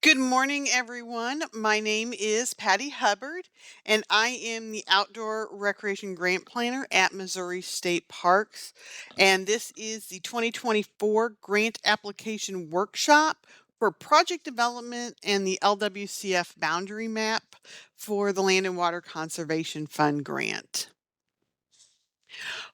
Good morning, everyone. My name is Patty Hubbard, and I am the Outdoor Recreation Grant Planner at Missouri State Parks. And this is the 2024 Grant Application Workshop for Project Development and the LWCF Boundary Map for the Land and Water Conservation Fund grant.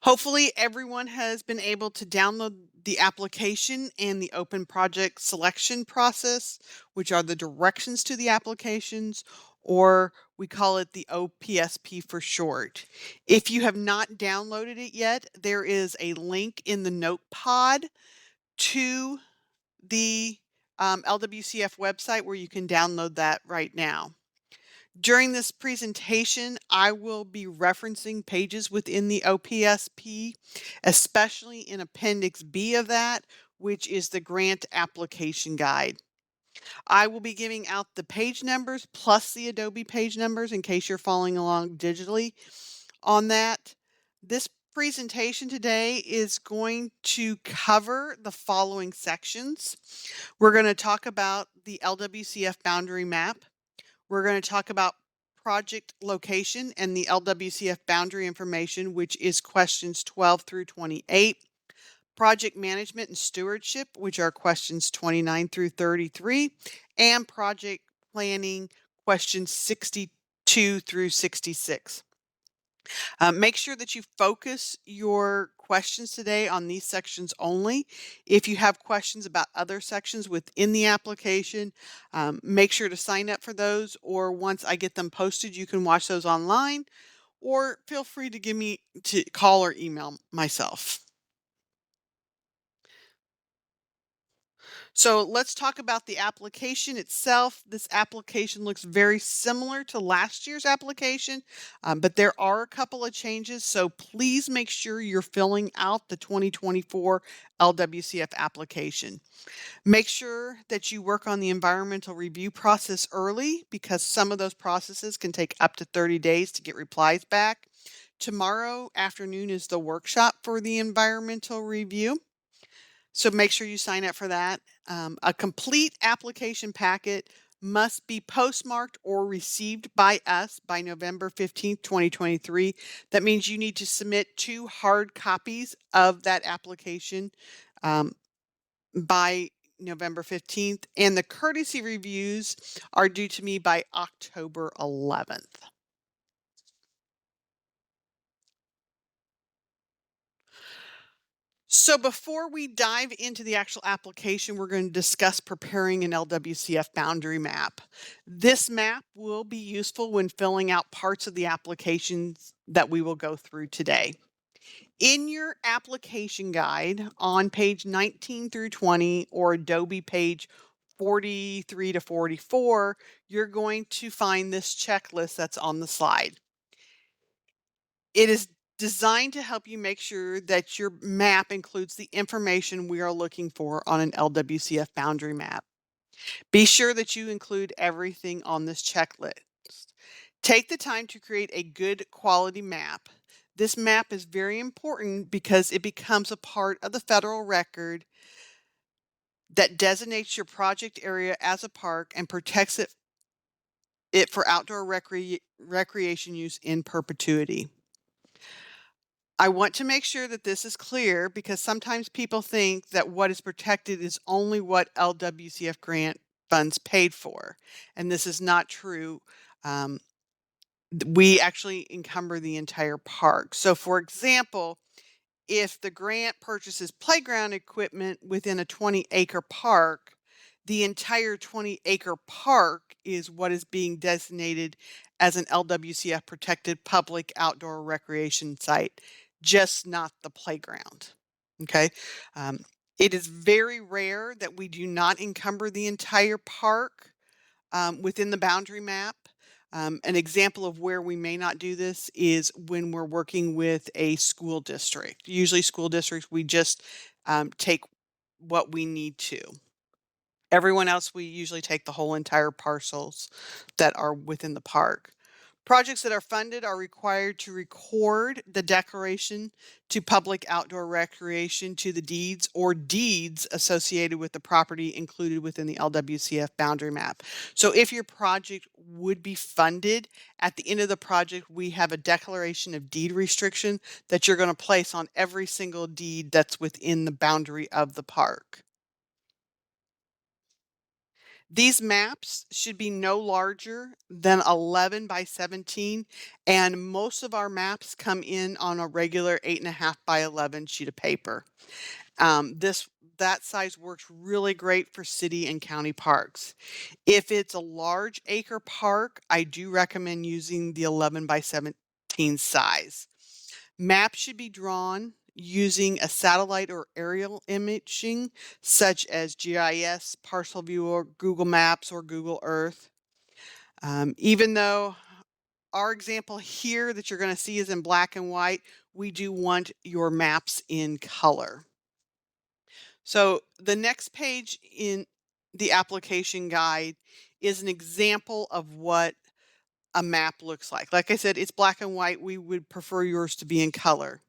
Hopefully, everyone has been able to download the application and the open project selection process, which are the directions to the applications, or we call it the OPSP for short. If you have not downloaded it yet, there is a link in the note pod to the LWCF website where you can download that right now. During this presentation, I will be referencing pages within the OPSP, especially in Appendix B of that, which is the grant application guide. I will be giving out the page numbers plus the Adobe page numbers in case you're following along digitally on that. This presentation today is going to cover the following sections. We're going to talk about the LWCF boundary map. We're going to talk about project location and the LWCF boundary information, which is questions 12 through 28. Project management and stewardship, which are questions 29 through 33. And project planning, questions 62 through 66. Make sure that you focus your questions today on these sections only. If you have questions about other sections within the application, make sure to sign up for those, or once I get them posted, you can watch those online, or feel free to give me to call or email myself. So let's talk about the application itself. This application looks very similar to last year's application, but there are a couple of changes. So please make sure you're filling out the 2024 LWCF application. Make sure that you work on the environmental review process early because some of those processes can take up to 30 days to get replies back. Tomorrow afternoon is the workshop for the environmental review. So make sure you sign up for that. A complete application packet must be postmarked or received by us by November 15th, 2023. That means you need to submit 2 hard copies of that application by November 15th, and the courtesy reviews are due to me by October 11th. So before we dive into the actual application, we're going to discuss preparing an LWCF boundary map. This map will be useful when filling out parts of the applications that we will go through today. In your application guide on page 19 through 20 or Adobe page 43 to 44, you're going to find this checklist that's on the slide. It is designed to help you make sure that your map includes the information we are looking for on an LWCF boundary map. Be sure that you include everything on this checklist. Take the time to create a good quality map. This map is very important because it becomes a part of the federal record that designates your project area as a park and protects it for outdoor recreation use in perpetuity. I want to make sure that this is clear because sometimes people think that what is protected is only what LWCF grant funds paid for, and this is not true. We actually encumber the entire park. So, for example, if the grant purchases playground equipment within a 20-acre park, the entire 20-acre park is what is being designated as an LWCF protected public outdoor recreation site, just not the playground. Okay. It is very rare that we do not encumber the entire park within the boundary map. An example of where we may not do this is when we're working with a school district. Usually school districts, we just take what we need to. Everyone else, we usually take the whole entire parcels that are within the park. Projects that are funded are required to record the declaration to public outdoor recreation to the deeds or deeds associated with the property included within the LWCF boundary map. So if your project would be funded, at the end of the project, we have a declaration of deed restriction that you're going to place on every single deed that's within the boundary of the park. These maps should be no larger than 11 by 17, and most of our maps come in on a regular 8.5 by 11 sheet of paper. This that size works really great for city and county parks. If it's a large acre park, I do recommend using the 11 by 17 size. Maps should be drawn using a satellite or aerial imaging, such as GIS, Parcel Viewer, Google Maps, or Google Earth. Even though our example here that you're going to see is in black and white, we do want your maps in color. So the next page in the application guide is an example of what a map looks like. Like I said, it's black and white. We would prefer yours to be in color.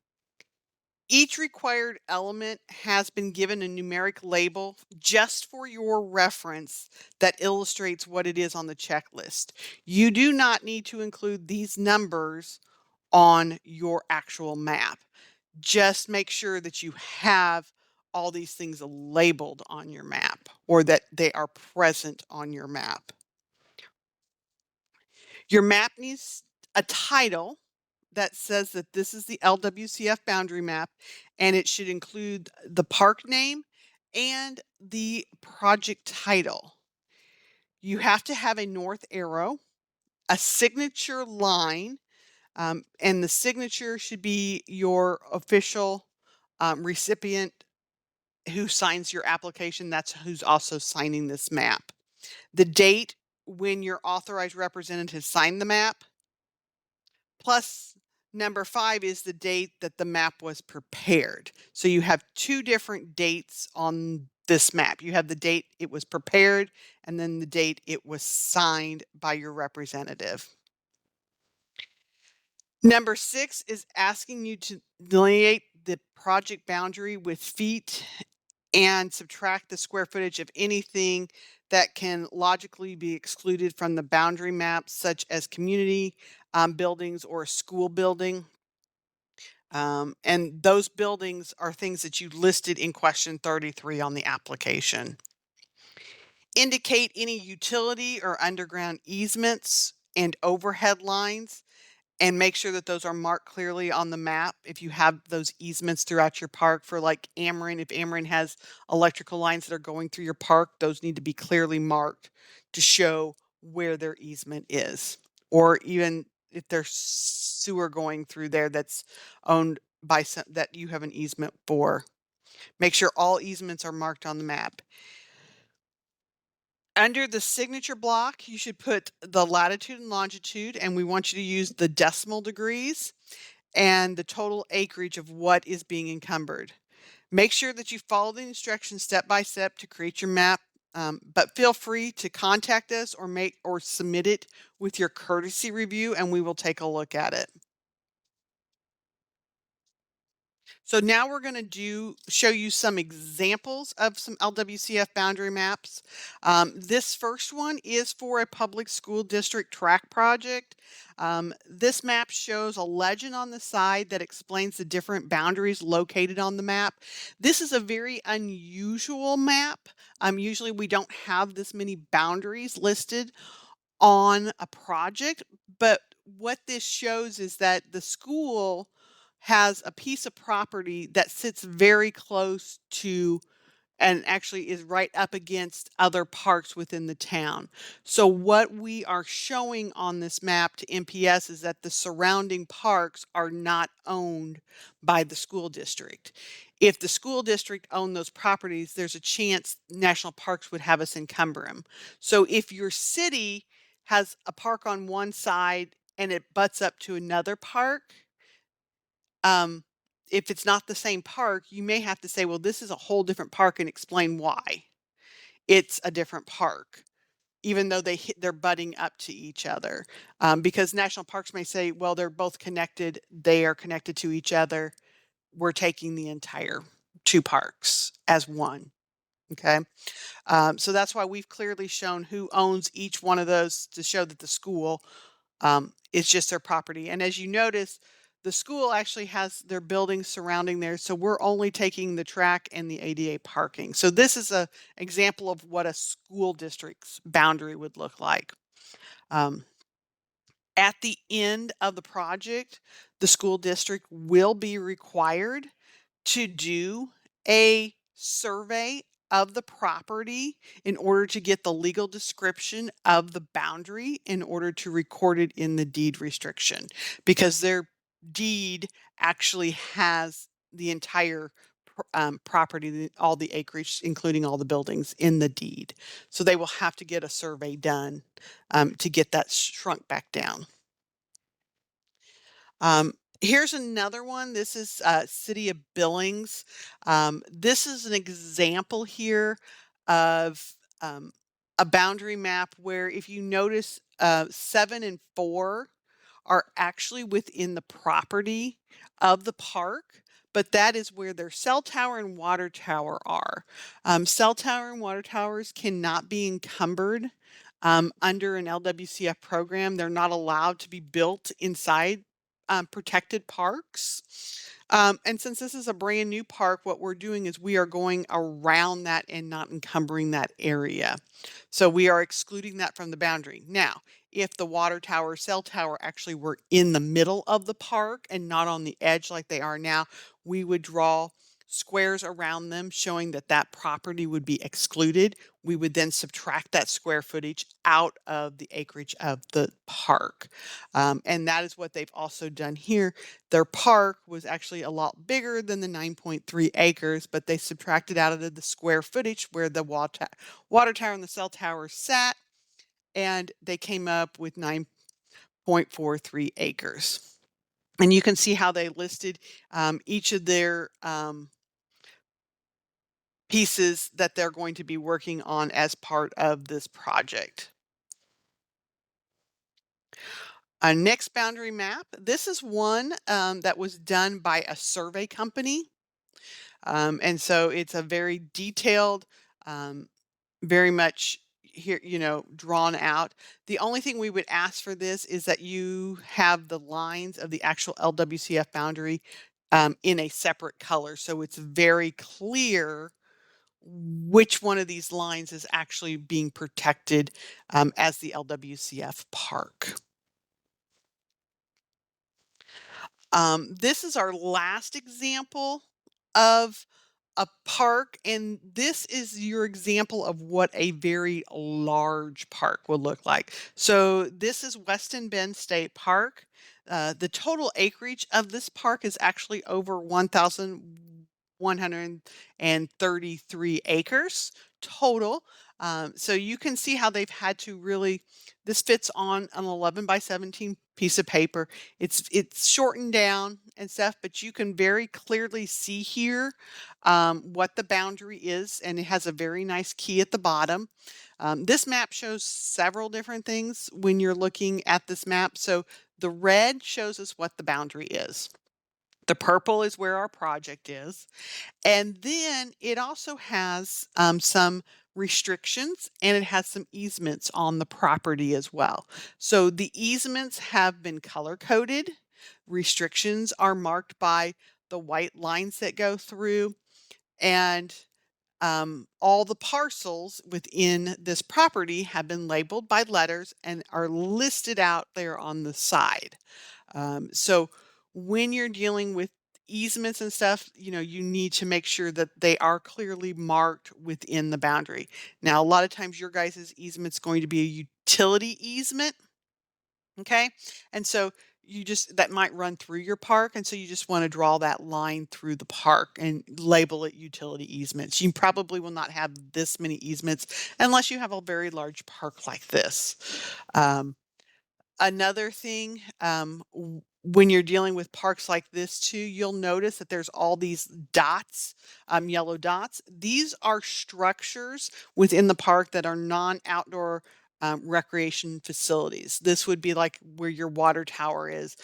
Each required element has been given a numeric label just for your reference that illustrates what it is on the checklist. You do not need to include these numbers on your actual map. Just make sure that you have all these things labeled on your map or that they are present on your map. Your map needs a title that says that this is the LWCF boundary map, and it should include the park name and the project title. You have to have a north arrow, a signature line, and the signature should be your official recipient who signs your application. That's who's also signing this map. The date when your authorized representative signed the map, plus number 5 is the date that the map was prepared. So you have 2 different dates on this map. You have the date it was prepared and then the date it was signed by your representative. Number 6 is asking you to delineate the project boundary with feet and subtract the square footage of anything that can logically be excluded from the boundary map, such as community buildings or a school building. And those buildings are things that you listed in question 33 on the application. Indicate any utility or underground easements and overhead lines and make sure that those are marked clearly on the map. If you have those easements throughout your park for like Ameren, if Ameren has electrical lines that are going through your park, those need to be clearly marked to show where their easement is. Or even if there's sewer going through there that's owned by some that you have an easement for. Make sure all easements are marked on the map. Under the signature block, you should put the latitude and longitude, and we want you to use the decimal degrees and the total acreage of what is being encumbered. Make sure that you follow the instructions step by step to create your map, but feel free to contact us or submit it with your courtesy review, and we will take a look at it. So now we're going to show you some examples of some LWCF boundary maps. This first one is for a public school district track project. This map shows a legend on the side that explains the different boundaries located on the map. This is a very unusual map. Usually we don't have this many boundaries listed on a project, but what this shows is that the school has a piece of property that sits very close to and actually is right up against other parks within the town. So what we are showing on this map to MPS is that the surrounding parks are not owned by the school district. If the school district owned those properties, there's a chance national parks would have us encumber them. So if your city has a park on one side and it butts up to another park, um, if it's not the same park, you may have to say, well, this is a whole different park and explain why it's a different park. even though they're butting up to each other. Because national parks may say, well, they're both connected, they are connected to each other. We're taking the entire two parks as one. Okay. So that's why we've clearly shown who owns each one of those to show that the school is just their property. And as you notice, the school actually has their buildings surrounding there. So we're only taking the track and the ADA parking. So this is a example of what a school district's boundary would look like. Um, at the end of the project, the school district will be required to do a survey of the property in order to get the legal description of the boundary in order to record it in the deed restriction, because their deed actually has the entire property, all the acreage, including all the buildings in the deed. So they will have to get a survey done to get that shrunk back down. Here's another one. This is City of Billings. This is an example here of a boundary map where, if you notice, 7 and 4 are actually within the property of the park, but that is where their cell tower and water tower are. Cell tower and water towers cannot be encumbered under an LWCF program. They're not allowed to be built inside protected parks. And since this is a brand new park, what we're doing is we are going around that and not encumbering that area. So we are excluding that from the boundary. Now, if the water tower, cell tower actually were in the middle of the park and not on the edge like they are now, we would draw squares around them showing that that property would be excluded. We would then subtract that square footage out of the acreage of the park. And that is what they've also done here. Their park was actually a lot bigger than the 9.3 acres, but they subtracted out of the square footage where the water tower and the cell tower sat, and they came up with 9.43 acres. And you can see how they listed each of their pieces that they're going to be working on as part of this project. Next boundary map. This is one that was done by a survey company. And so it's a very detailed, very much here, drawn out. The only thing we would ask for this is that you have the lines of the actual LWCF boundary in a separate color. So it's very clear which one of these lines is actually being protected as the LWCF park. This is our last example of a park, and this is your example of what a very large park will look like. So this is Weston Bend State Park. The total acreage of this park is actually over 1,133 acres total. So you can see how they've had to really, this fits on an 11 by 17 piece of paper. It's shortened down and stuff, but you can very clearly see here what the boundary is, and it has a very nice key at the bottom. This map shows several different things when you're looking at this map. So the red shows us what the boundary is. The purple is where our project is. And then it also has some restrictions, and it has some easements on the property as well. So the easements have been color coded. Restrictions are marked by the white lines that go through, and all the parcels within this property have been labeled by letters and are listed out there on the side. So when you're dealing with easements and stuff, you need to make sure that they are clearly marked within the boundary. Now, a lot of times your guys' easement's going to be a utility easement. Okay. And so that might run through your park. And so you just want to draw that line through the park and label it utility easements. You probably will not have this many easements unless you have a very large park like this. Another thing, when you're dealing with parks like this too, you'll notice that there's all these dots, yellow dots. These are structures within the park that are non-outdoor recreation facilities. This would be like where your water tower is.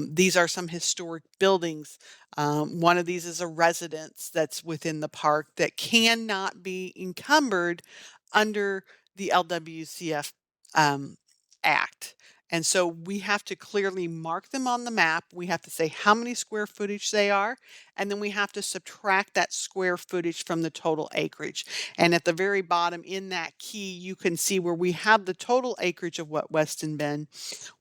These are some historic buildings. One of these is a residence that's within the park that cannot be encumbered under the LWCF um, Act. And so we have to clearly mark them on the map. We have to say how many square footage they are, and then we have to subtract that square footage from the total acreage. And at the very bottom in that key, you can see where we have the total acreage of what Weston been.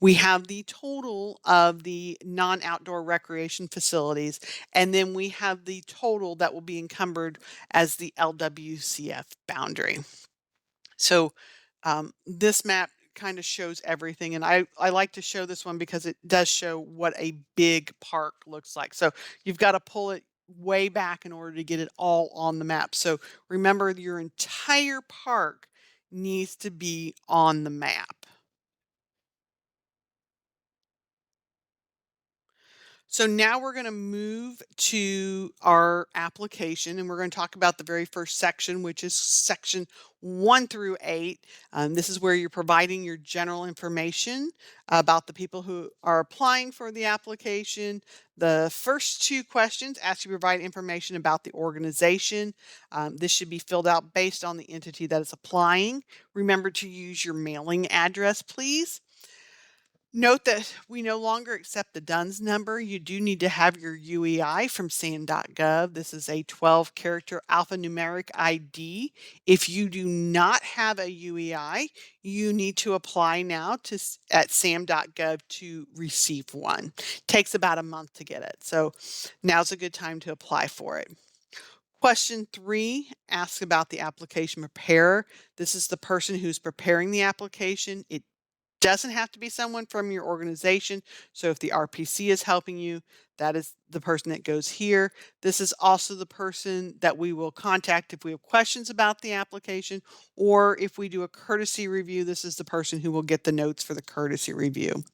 We have the total of the non-outdoor recreation facilities, and then we have the total that will be encumbered as the LWCF boundary. So this map kind of shows everything. And I like to show this one because it does show what a big park looks like. So you've got to pull it way back in order to get it all on the map. So remember, your entire park needs to be on the map. So now we're going to move to our application, and we're going to talk about the very first section, which is section 1 through 8. This is where you're providing your general information about the people who are applying for the application. The first two questions ask you to provide information about the organization. This should be filled out based on the entity that is applying. Remember to use your mailing address, please. Note that we no longer accept the DUNS number. You do need to have your UEI from SAM.gov. This is a 12-character alphanumeric ID. If you do not have a UEI, you need to apply now at SAM.gov to receive one. Takes about a month to get it. So now's a good time to apply for it. Question 3 asks about the application preparer. This is the person who's preparing the application. It doesn't have to be someone from your organization. So if the RPC is helping you, that is the person that goes here. This is also the person that we will contact if we have questions about the application, or if we do a courtesy review, this is the person who will get the notes for the courtesy review.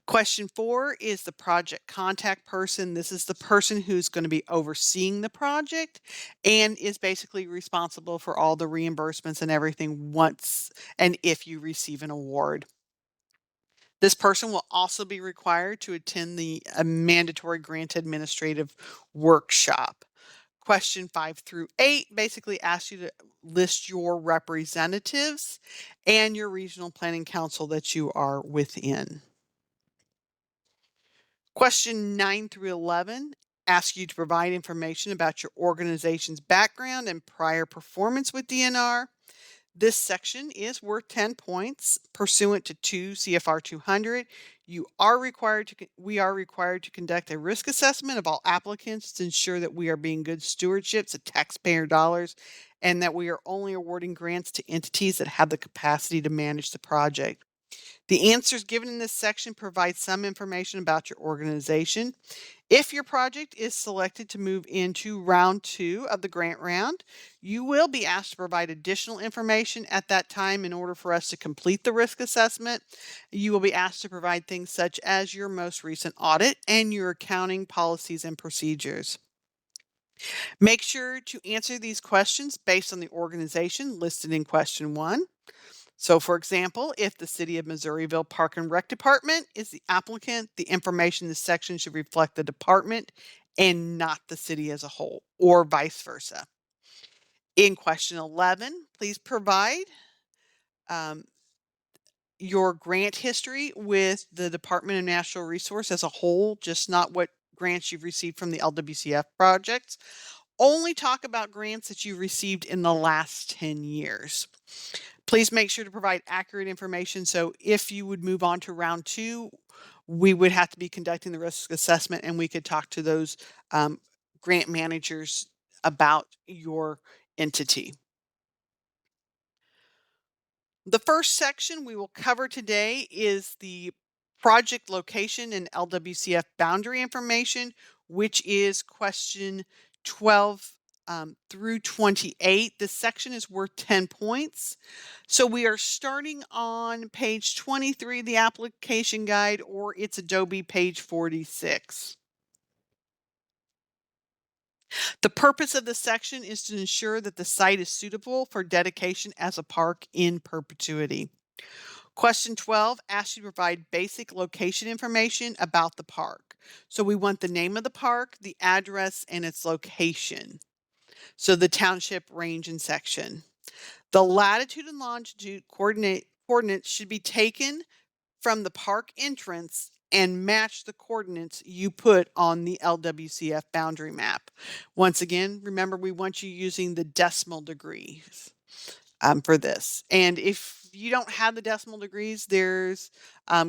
Question 4 is the project contact person. This is the person who's going to be overseeing the project and is basically responsible for all the reimbursements and everything once and if you receive an award. This person will also be required to attend the mandatory grant administrative workshop. Question 5 through 8 basically asks you to list your representatives and your regional planning council that you are within. Question 9 through 11 asks you to provide information about your organization's background and prior performance with DNR. This section is worth 10 points pursuant to 2 CFR 200. We are required to conduct a risk assessment of all applicants to ensure that we are being good stewardships of taxpayer dollars and that we are only awarding grants to entities that have the capacity to manage the project. The answers given in this section provide some information about your organization. If your project is selected to move into round 2 of the grant round, you will be asked to provide additional information at that time in order for us to complete the risk assessment. You will be asked to provide things such as your most recent audit and your accounting policies and procedures. Make sure to answer these questions based on the organization listed in question 1. So, for example, if the City of Missouriville Park and Rec Department is the applicant, the information in this section should reflect the department and not the city as a whole, or vice versa. In question 11, please provide um, your grant history with the Department of Natural Resource as a whole, just not what grants you've received from the LWCF projects. Only talk about grants that you've received in the last 10 years. Please make sure to provide accurate information. So if you would move on to round 2, we would have to be conducting the risk assessment and we could talk to those grant managers about your entity. The first section we will cover today is the project location and LWCF boundary information, which is question 12 through 28. This section is worth 10 points. So we are starting on page 23 of the application guide, or it's Adobe page 46. The purpose of this section is to ensure that the site is suitable for dedication as a park in perpetuity. Question 12 asks you to provide basic location information about the park. So we want the name of the park, the address, and its location. So the township, range, and section. The latitude and longitude coordinates should be taken from the park entrance and match the coordinates you put on the LWCF boundary map. Once again, remember we want you using the decimal degrees for this. And if you don't have the decimal degrees, there's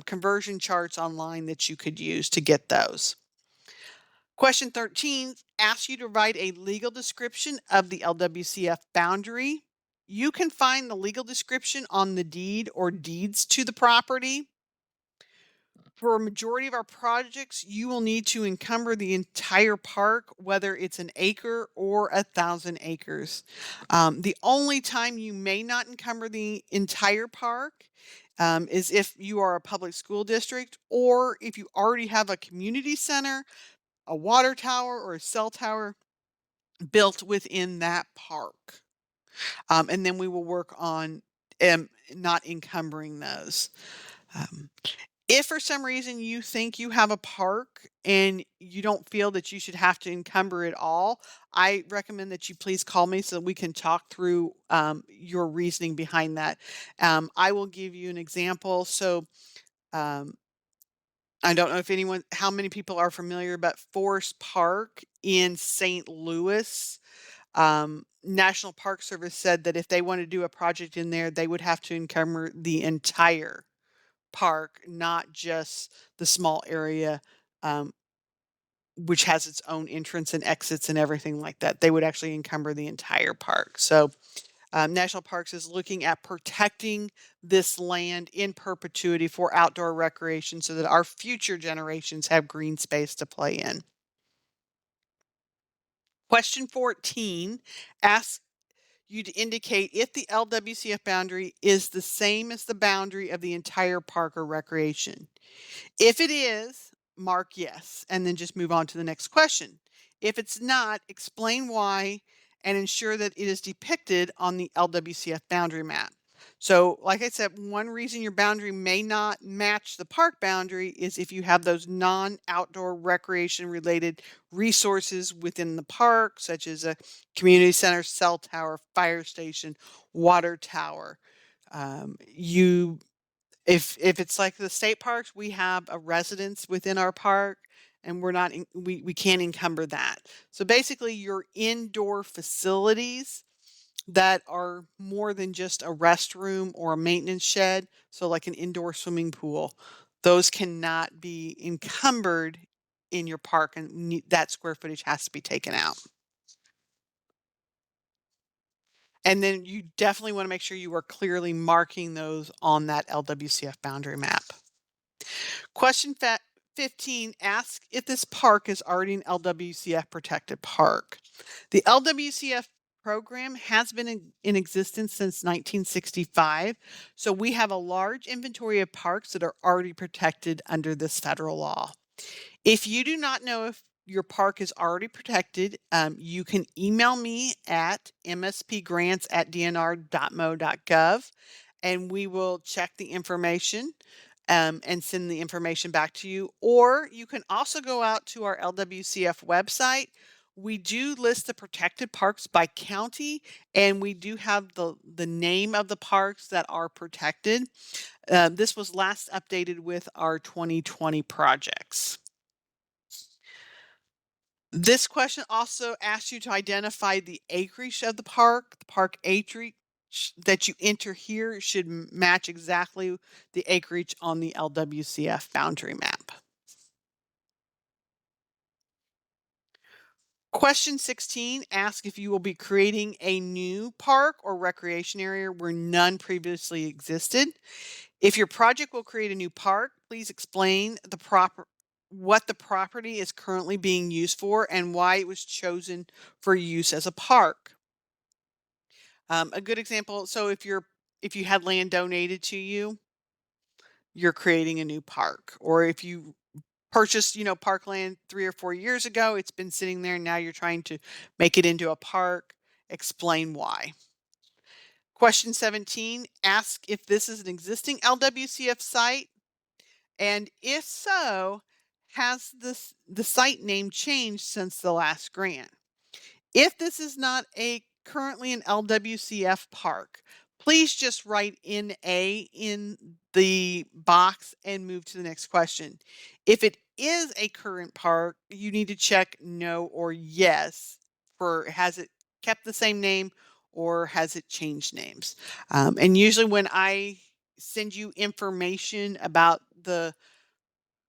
conversion charts online that you could use to get those. Question 13 asks you to write a legal description of the LWCF boundary. You can find the legal description on the deed or deeds to the property. For a majority of our projects, you will need to encumber the entire park, whether it's an acre or 1,000 acres. The only time you may not encumber the entire park is if you are a public school district or if you already have a community center, a water tower, or a cell tower built within that park. And then we will work on not encumbering those. Um, if for some reason you think you have a park and you don't feel that you should have to encumber it all, I recommend that you please call me so that we can talk through your reasoning behind that. I will give you an example. So um, I don't know if how many people are familiar, but Forest Park in St. Louis, National Park Service said that if they want to do a project in there, they would have to encumber the entire park, not just the small area, um, which has its own entrance and exits and everything like that. They would actually encumber the entire park. So National Parks is looking at protecting this land in perpetuity for outdoor recreation so that our future generations have green space to play in. Question 14 asks you to indicate if the LWCF boundary is the same as the boundary of the entire park or recreation. If it is, mark yes, and then just move on to the next question. If it's not, explain why and ensure that it is depicted on the LWCF boundary map. So, like I said, one reason your boundary may not match the park boundary is if you have those non-outdoor recreation related resources within the park, such as a community center, cell tower, fire station, water tower. You if it's like the state parks, we have a residence within our park and we can't encumber that. So basically your indoor facilities that are more than just a restroom or a maintenance shed, so like an indoor swimming pool, those cannot be encumbered in your park and that square footage has to be taken out. And then you definitely want to make sure you are clearly marking those on that LWCF boundary map. Question 15 asks if this park is already an LWCF protected park. The LWCF program has been in existence since 1965, so we have a large inventory of parks that are already protected under this federal law. If you do not know if your park is already protected, you can email me at mspgrants@dnr.mo.gov and we will check the information and send the information back to you. Or you can also go out to our LWCF website. We do list the protected parks by county, and we do have the name of the parks that are protected. This was last updated with our 2020 projects. This question also asks you to identify the acreage of the park. The park acreage that you enter here should match exactly the acreage on the LWCF boundary map. Question 16 asks if you will be creating a new park or recreation area where none previously existed. If your project will create a new park, please explain what the property is currently being used for and why it was chosen for use as a park. A good example, so if you had land donated to you, you're creating a new park. Or if you purchased, parkland 3 or 4 years ago, it's been sitting there, now you're trying to make it into a park, explain why. Question 17, ask if this is an existing LWCF site, and if so, has the site name changed since the last grant? If this is not currently an LWCF park, please just write NA in the box and move to the next question. If it is a current park, you need to check no or yes for has it kept the same name or has it changed names. And usually when I send you information about the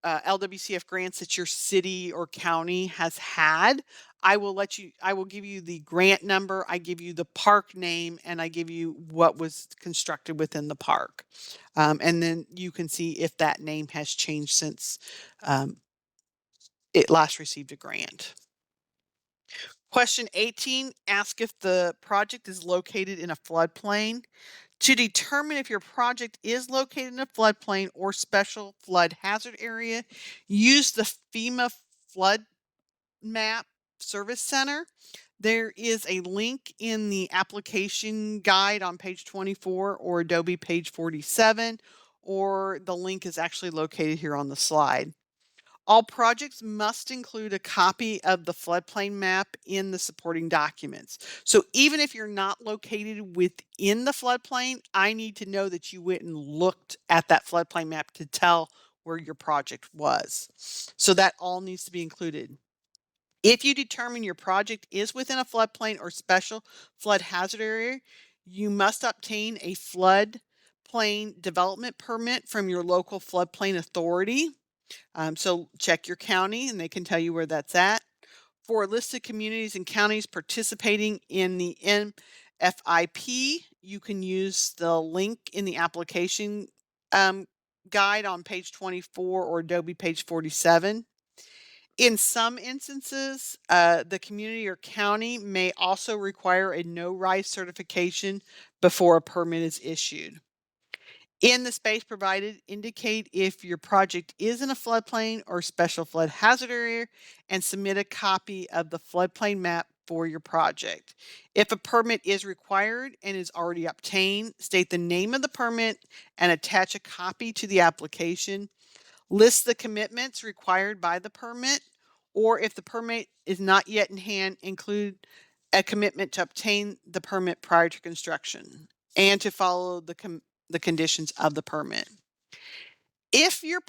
LWCF grants that your city or county has had, I will give you the grant number, I give you the park name, and I give you what was constructed within the park. And then you can see if that name has changed since um, it last received a grant. Question 18, ask if the project is located in a floodplain. To determine if your project is located in a floodplain or special flood hazard area, use the FEMA Flood Map Service Center. There is a link in the application guide on page 24 or Adobe page 47, or the link is actually located here on the slide. All projects must include a copy of the floodplain map in the supporting documents. So even if you're not located within the floodplain, I need to know that you went and looked at that floodplain map to tell where your project was. So that all needs to be included. If you determine your project is within a floodplain or special flood hazard area, you must obtain a floodplain development permit from your local floodplain authority. So check your county and they can tell you where that's at. For a list of communities and counties participating in the NFIP, you can use the link in the application guide on page 24 or Adobe page 47. In some instances, the community or county may also require a no-rise certification before a permit is issued. In the space provided, indicate if your project is in a floodplain or special flood hazard area and submit a copy of the floodplain map for your project. If a permit is required and is already obtained, state the name of the permit and attach a copy to the application. List the commitments required by the permit, or if the permit is not yet in hand, include a commitment to obtain the permit prior to construction and to follow the conditions of the permit. If your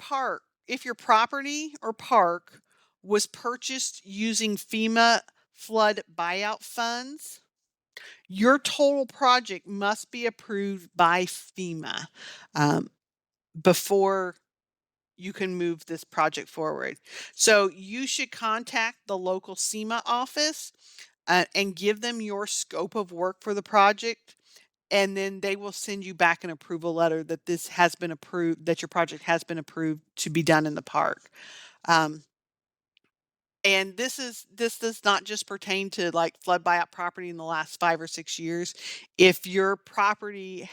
property or park was purchased using FEMA flood buyout funds, your total project must be approved by FEMA before you can move this project forward. So you should contact the local SEMA office and give them your scope of work for the project. And then they will send you back an approval letter that this has been approved, that your project has been approved to be done in the park. And this does not just pertain to like flood buyout property in the last 5 or 6 years. If your property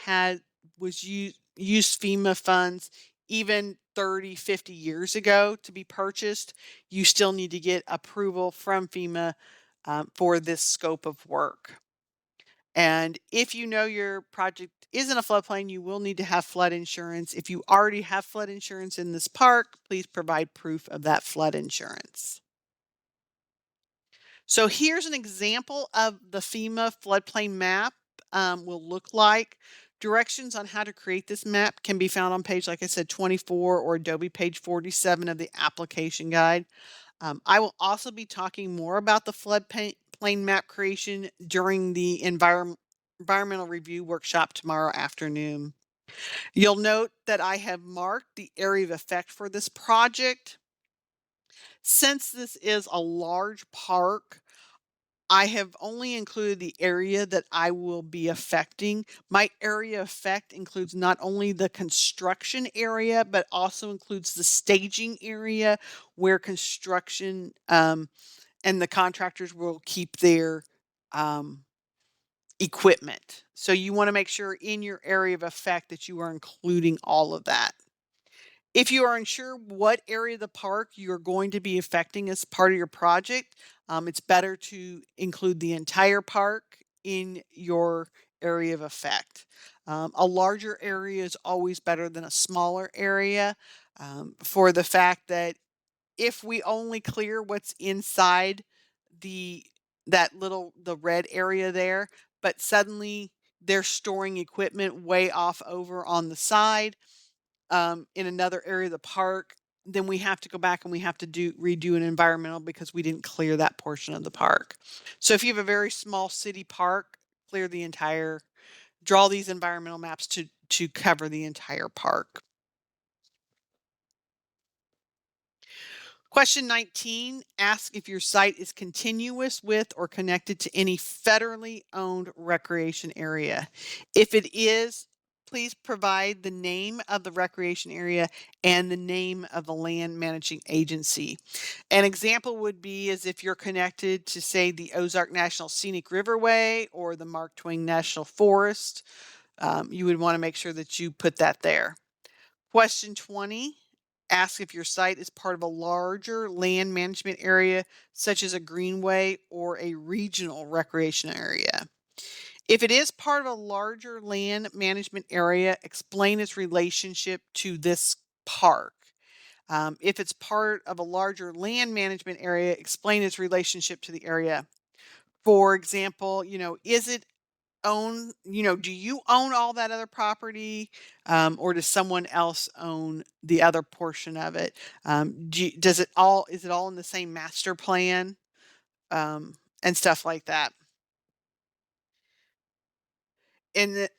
used FEMA funds even 30, 50 years ago to be purchased, you still need to get approval from FEMA for this scope of work. And if you know your project is in a floodplain, you will need to have flood insurance. If you already have flood insurance in this park, please provide proof of that flood insurance. So here's an example of the FEMA floodplain map will look like. Directions on how to create this map can be found on page, like I said, 24 or Adobe page 47 of the application guide. I will also be talking more about the floodplain map creation during the environmental review workshop tomorrow afternoon. You'll note that I have marked the area of effect for this project. Since this is a large park, I have only included the area that I will be affecting. My area effect includes not only the construction area, but also includes the staging area where construction and the contractors will keep their equipment. So you want to make sure in your area of effect that you are including all of that. If you are unsure what area of the park you're going to be affecting as part of your project, it's better to include the entire park in your area of effect. A larger area is always better than a smaller area, for the fact that if we only clear what's inside the the red area there, but suddenly they're storing equipment way off over on the side, in another area of the park, then we have to go back and we have to redo an environmental because we didn't clear that portion of the park. So if you have a very small city park, clear the entire draw these environmental maps to cover the entire park. Question 19 asks if your site is continuous with or connected to any federally owned recreation area. If it is, please provide the name of the recreation area and the name of the land managing agency. An example would be as if you're connected to, say, the Ozark National Scenic Riverway or the Mark Twain National Forest. You would want to make sure that you put that there. Question 20 asks if your site is part of a larger land management area, such as a greenway or a regional recreation area. If it is part of a larger land management area, explain its relationship to this park. If it's part of a larger land management area, explain its relationship to the area. For example, is it do you own all that other property, or does someone else own the other portion of it? Is it all in the same master plan, and stuff like that?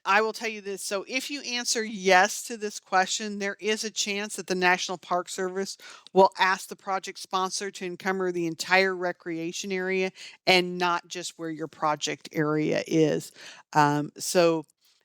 I will tell you this. So if you answer yes to this question, there is a chance that the National Park Service will ask the project sponsor to encumber the entire recreation area and not just where your project area is. And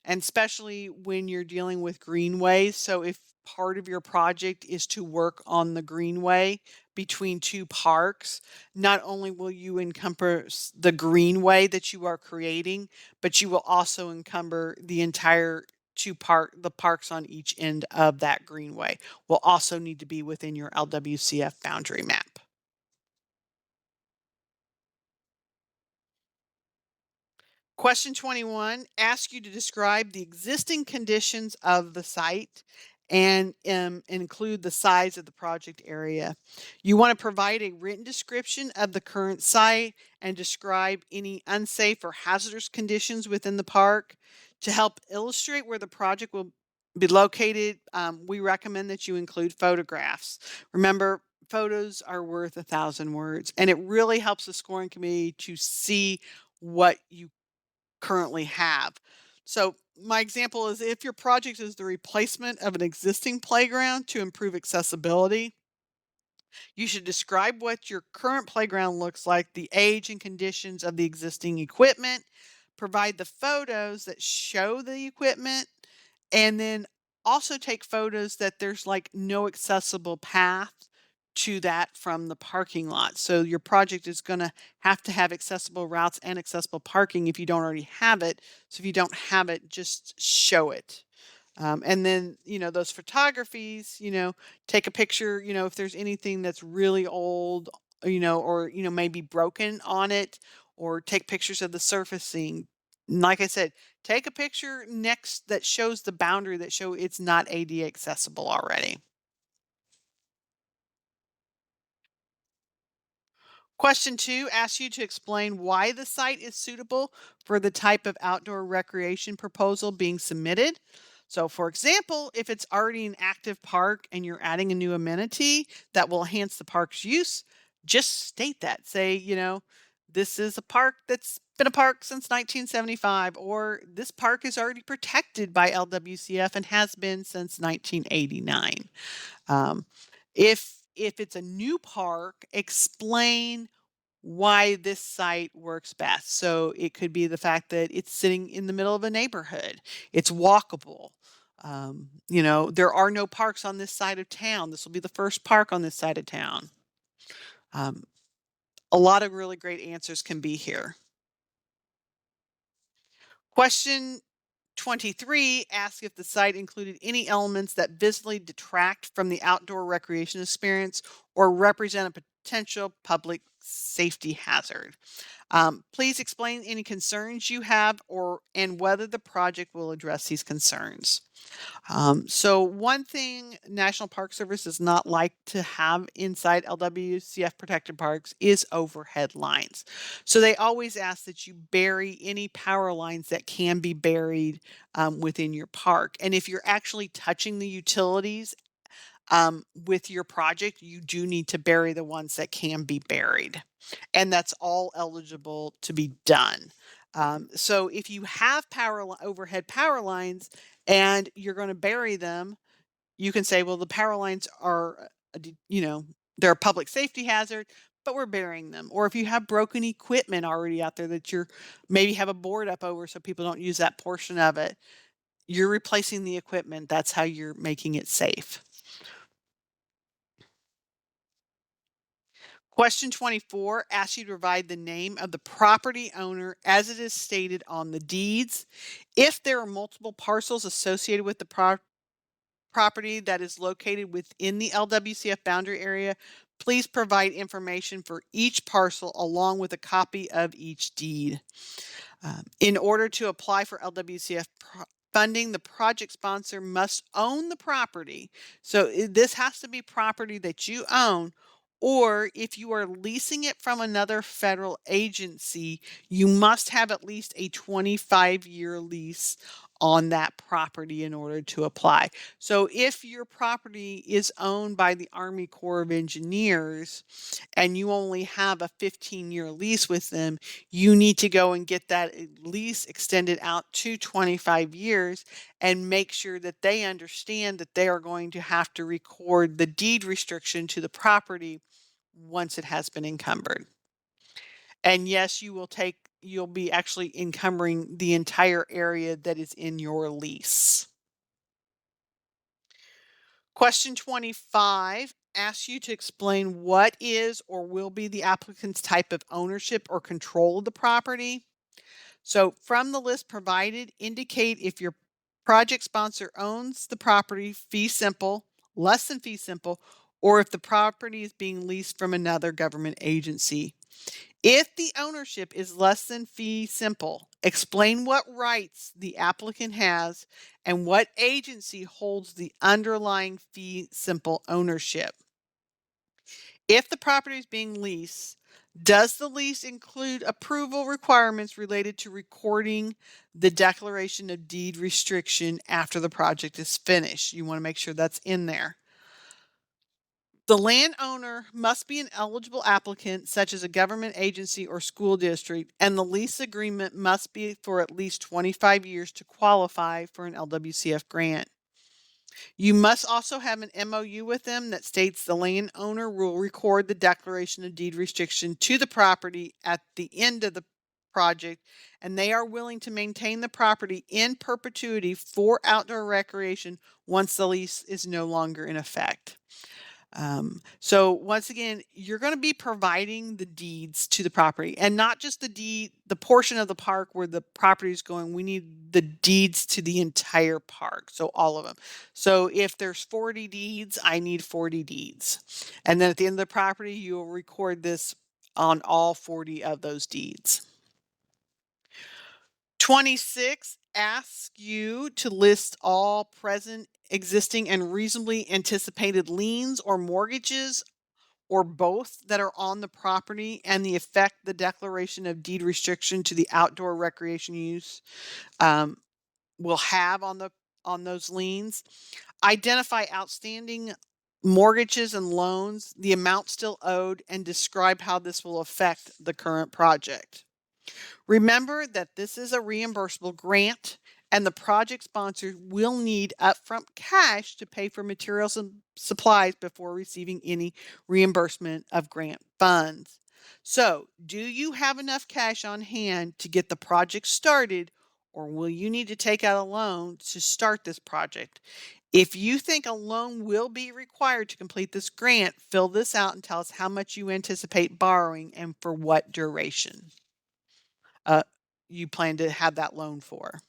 especially when you're dealing with greenways. So if part of your project is to work on the greenway between two parks, not only will you encompass the greenway that you are creating, but you will also encumber the entire the parks on each end of that greenway will also need to be within your LWCF boundary map. Question 21 asks you to describe the existing conditions of the site and include the size of the project area. You want to provide a written description of the current site and describe any unsafe or hazardous conditions within the park. To help illustrate where the project will be located, we recommend that you include photographs. Remember, photos are worth 1,000 words, and it really helps the scoring committee to see what you currently have. So my example is if your project is the replacement of an existing playground to improve accessibility, you should describe what your current playground looks like, the age and conditions of the existing equipment, provide the photos that show the equipment, and then also take photos that there's like no accessible path to that from the parking lot. So your project is going to have accessible routes and accessible parking if you don't already have it. So if you don't have it, just show it. And then, those photographies, take a picture, if there's anything that's really old, or, maybe broken on it, or take pictures of the surfacing. And like I said, take a picture next that shows the boundary that show it's not ADA accessible already. Question 2 asks you to explain why the site is suitable for the type of outdoor recreation proposal being submitted. So, for example, if it's already an active park and you're adding a new amenity that will enhance the park's use, just state that. Say, this is a park that's been a park since 1975, or this park is already protected by LWCF and has been since 1989. Um, if it's a new park, explain why this site works best. So it could be the fact that it's sitting in the middle of a neighborhood. It's walkable. There are no parks on this side of town. This will be the first park on this side of town. Um, a lot of really great answers can be here. Question 23 asks if the site included any elements that visibly detract from the outdoor recreation experience or represent a potential public safety hazard. Please explain any concerns you have and whether the project will address these concerns. So one thing National Park Service does not like to have inside LWCF protected parks is overhead lines. So they always ask that you bury any power lines that can be buried within your park. And if you're actually touching the utilities with your project, you do need to bury the ones that can be buried. And that's all eligible to be done. So if you have overhead power lines and you're going to bury them, you can say, well, the power lines are, they're a public safety hazard, but we're burying them. Or if you have broken equipment already out there that you're maybe have a board up over so people don't use that portion of it, you're replacing the equipment. That's how you're making it safe. Question 24 asks you to provide the name of the property owner as it is stated on the deeds. If there are multiple parcels associated with the property that is located within the LWCF boundary area, please provide information for each parcel along with a copy of each deed. In order to apply for LWCF funding, the project sponsor must own the property. So this has to be property that you own, or if you are leasing it from another federal agency, you must have at least a 25-year lease on that property in order to apply. So if your property is owned by the Army Corps of Engineers and you only have a 15-year lease with them, you need to go and get that lease extended out to 25 years and make sure that they understand that they are going to have to record the deed restriction to the property once it has been encumbered. And yes, you'll be actually encumbering the entire area that is in your lease. Question 25 asks you to explain what is or will be the applicant's type of ownership or control of the property. So from the list provided, indicate if your project sponsor owns the property fee simple, less than fee simple, or if the property is being leased from another government agency. If the ownership is less than fee simple, explain what rights the applicant has and what agency holds the underlying fee simple ownership. If the property is being leased, does the lease include approval requirements related to recording the declaration of deed restriction after the project is finished? You want to make sure that's in there. The landowner must be an eligible applicant, such as a government agency or school district, and the lease agreement must be for at least 25 years to qualify for an LWCF grant. You must also have an MOU with them that states the landowner will record the declaration of deed restriction to the property at the end of the project, and they are willing to maintain the property in perpetuity for outdoor recreation once the lease is no longer in effect. So once again, you're going to be providing the deeds to the property and not just the portion of the park where the property is going. We need the deeds to the entire park. So all of them. So if there's 40 deeds, I need 40 deeds. And then at the end of the property, you'll record this on all 40 of those deeds. 26 asks you to list all present, existing, and reasonably anticipated liens or mortgages or both that are on the property and the effect the declaration of deed restriction to the outdoor recreation use will have on those liens. Identify outstanding mortgages and loans, the amount still owed, and describe how this will affect the current project. Remember that this is a reimbursable grant and the project sponsor will need upfront cash to pay for materials and supplies before receiving any reimbursement of grant funds. So, do you have enough cash on hand to get the project started, or will you need to take out a loan to start this project? If you think a loan will be required to complete this grant, fill this out and tell us how much you anticipate borrowing and for what duration you plan to have that loan for.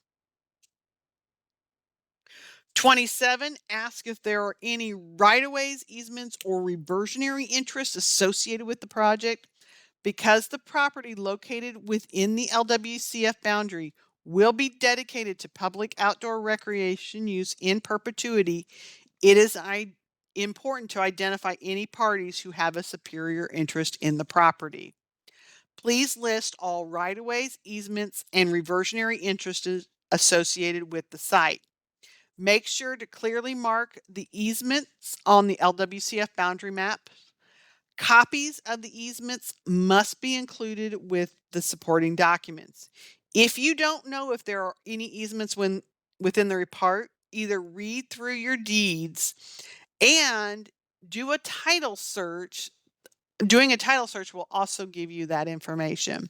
27, ask if there are any right-of-ways, easements, or reversionary interests associated with the project. Because the property located within the LWCF boundary will be dedicated to public outdoor recreation use in perpetuity, it is important to identify any parties who have a superior interest in the property. Please list all right-of-ways, easements, and reversionary interests associated with the site. Make sure to clearly mark the easements on the LWCF boundary map. Copies of the easements must be included with the supporting documents. If you don't know if there are any easements within the report, either read through your deeds and do a title search. Doing a title search will also give you that information.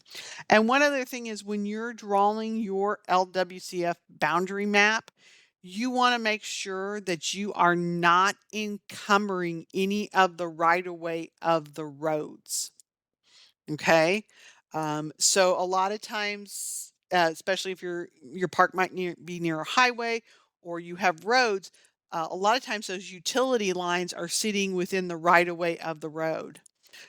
And one other thing is when you're drawing your LWCF boundary map, you want to make sure that you are not encumbering any of the right of way of the roads. Okay. So a lot of times, especially if your park might be near a highway or you have roads, a lot of times those utility lines are sitting within the right of way of the road.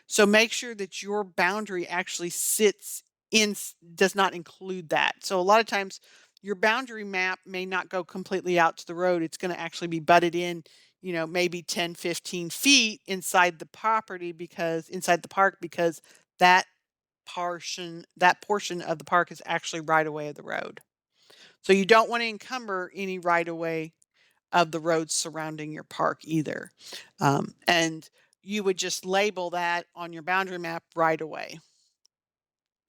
So make sure that your boundary actually does not include that. So a lot of times your boundary map may not go completely out to the road. It's going to actually be butted in, maybe 10, 15 feet inside the property inside the park, because that portion of the park is actually right away of the road. So you don't want to encumber any right of way of the roads surrounding your park either. And you would just label that on your boundary map right away.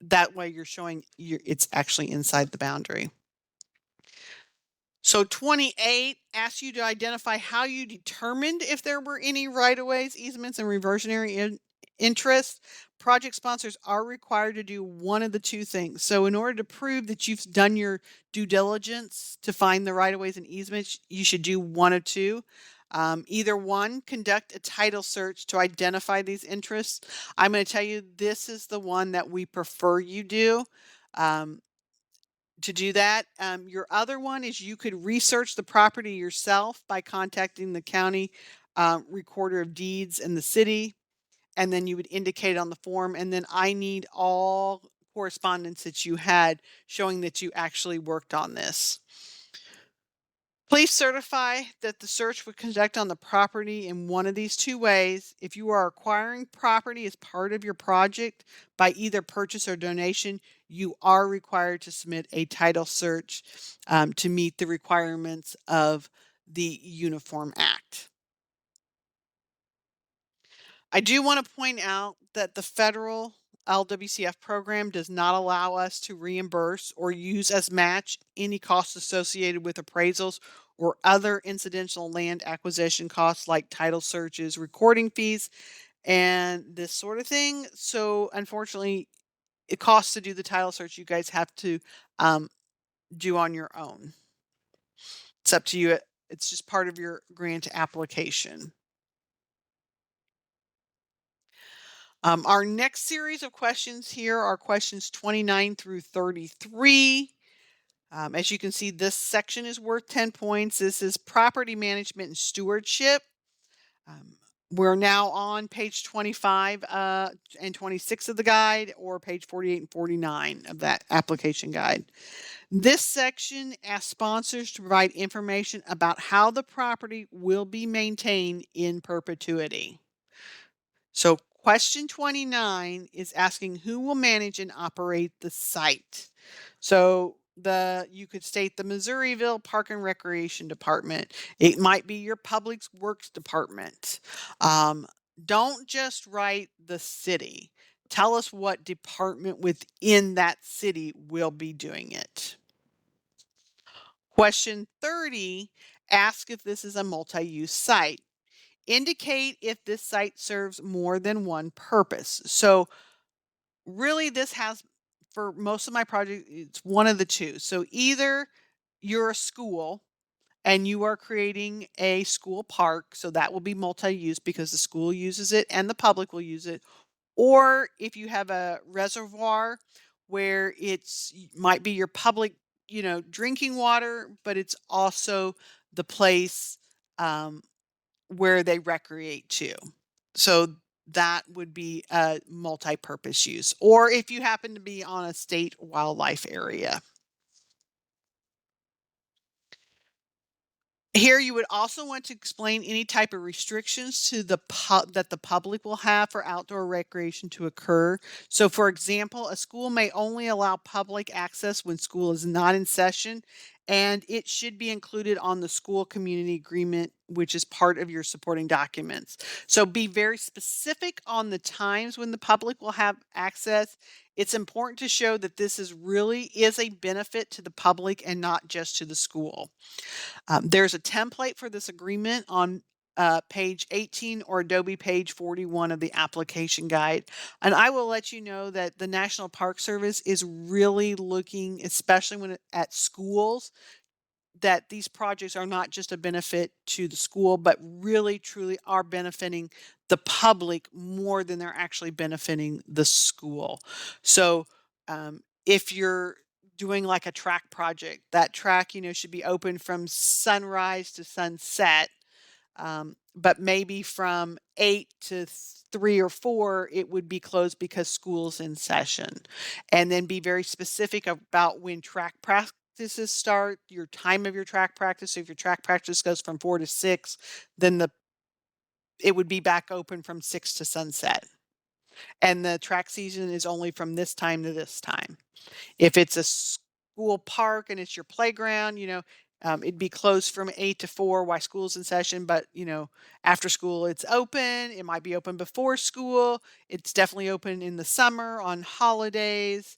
That way you're showing it's actually inside the boundary. So 28 asks you to identify how you determined if there were any right-of-ways, easements, and reversionary interests. Project sponsors are required to do one of the two things. So in order to prove that you've done your due diligence to find the right-of-ways and easements, you should do one of two. Either one, conduct a title search to identify these interests. I'm going to tell you, this is the one that we prefer you do. To do that. Your other one is you could research the property yourself by contacting the county recorder of deeds in the city, and then you would indicate on the form. And then I need all correspondence that you had showing that you actually worked on this. Please certify that the search would conduct on the property in one of these two ways. If you are acquiring property as part of your project by either purchase or donation, you are required to submit a title search to meet the requirements of the Uniform Act. I do want to point out that the federal LWCF program does not allow us to reimburse or use as match any costs associated with appraisals or other incidental land acquisition costs like title searches, recording fees, and this sort of thing. So unfortunately, it costs to do the title search. You guys have to do on your own. It's up to you. It's just part of your grant application. Our next series of questions here are questions 29 through 33. As you can see, this section is worth 10 points. This is property management and stewardship. We're now on page 25 and 26 of the guide, or page 48 and 49 of that application guide. This section asks sponsors to provide information about how the property will be maintained in perpetuity. So question 29 is asking who will manage and operate the site. So you could state the Missouriville Park and Recreation Department. It might be your Public Works Department. Don't just write the city. Tell us what department within that city will be doing it. Question 30 asks if this is a multi-use site. Indicate if this site serves more than one purpose. So really this has, for most of my projects, it's one of the two. So either you're a school and you are creating a school park, so that will be multi-use because the school uses it and the public will use it. Or if you have a reservoir where might be your public, drinking water, but it's also the place where they recreate to. So that would be a multi-purpose use, or if you happen to be on a state wildlife area. Here, you would also want to explain any type of restrictions to that the public will have for outdoor recreation to occur. So, for example, a school may only allow public access when school is not in session, and it should be included on the school community agreement, which is part of your supporting documents. So, be very specific on the times when the public will have access. It's important to show that this is a benefit to the public and not just to the school. There's a template for this agreement on page 18 or Adobe page 41 of the application guide. And I will let you know that the National Park Service is really looking, especially at schools, that these projects are not just a benefit to the school, but really truly are benefiting the public more than they're actually benefiting the school. So if you're doing like a track project, that track, should be open from sunrise to sunset. But maybe from 8 to 3 or 4, it would be closed because school's in session. And then be very specific about when track practices start, your time of your track practice. So if your track practice goes from 4 to 6, then it would be back open from 6 to sunset. And the track season is only from this time to this time. If it's a school park and it's your playground, it'd be closed from 8 to 4 while school's in session, but after school it's open. It might be open before school. It's definitely open in the summer, on holidays,